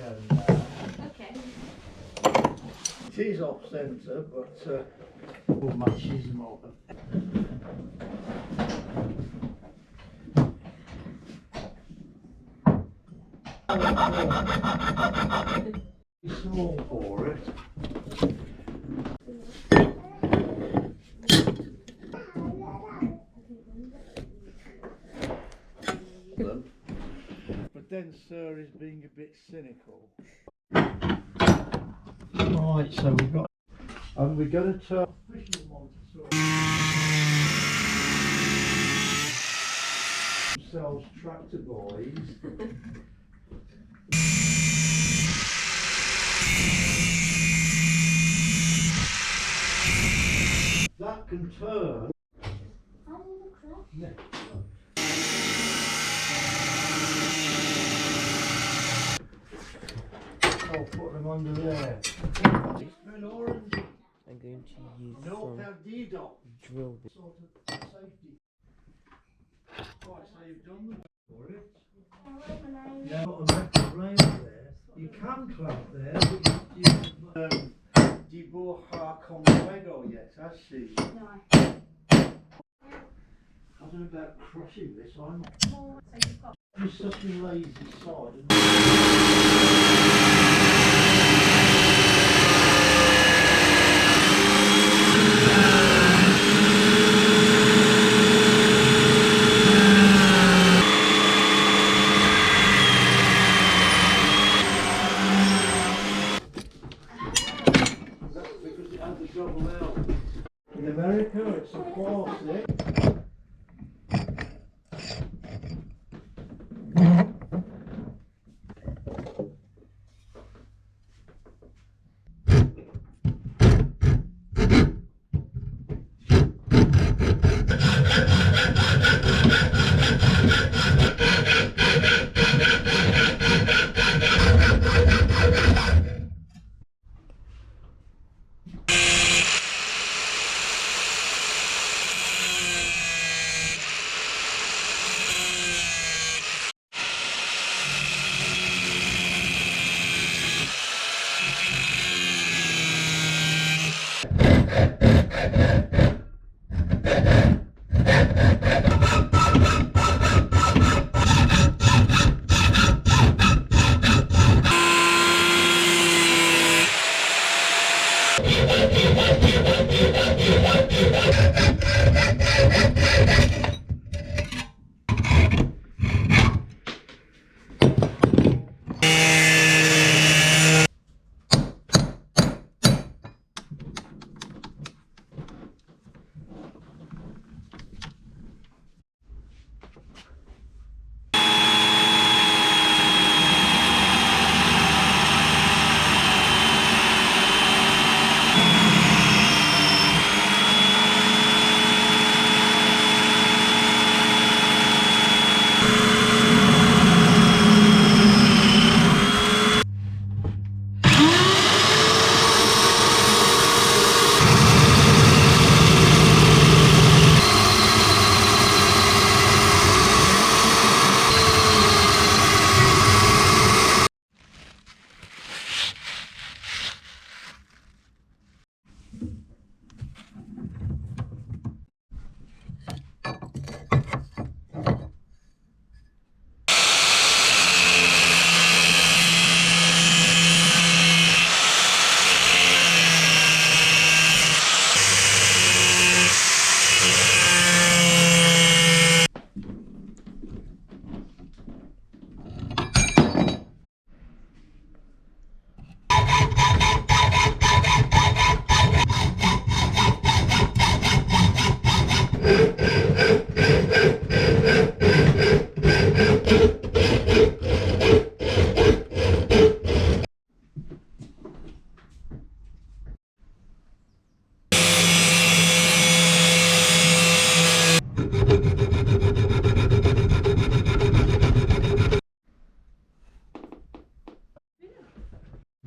going down. Okay. It is off centre, but all matches them all. Small for it. But then Sir is being a bit cynical. Right, so we've got, and we're going to turn themselves tractor boys. That can turn. I'll put them under there. Red orange. I'm going to use No some perdido. drill bit. Sort of safety. Right, so you've done the for it. Yeah, got a metal rail there. You can clamp there, but you dibuja con fuego yet, has she? No. I don't know about crushing this, I'm So you've got. just such a lazy side. That's because it had the double L. In America, it's a plastic.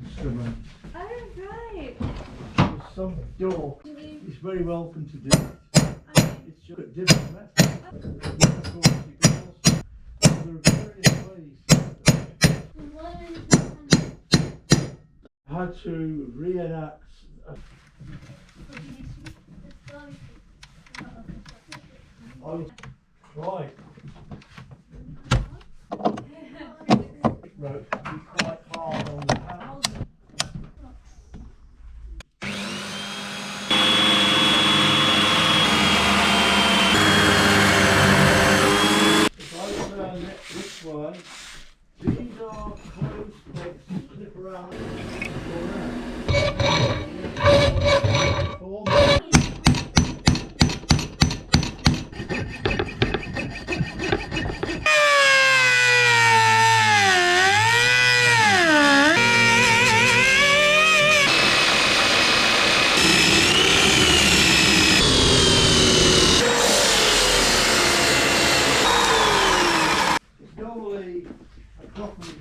Instrument. Oh, right. There's some door. It's very welcome to do it. It's just a different method. Of course, you can also, there are various ways. had to reenact. I was right. Rope to be quite hard on the hand. If I turn it this way, these are close legs to clip around. It's normally a properly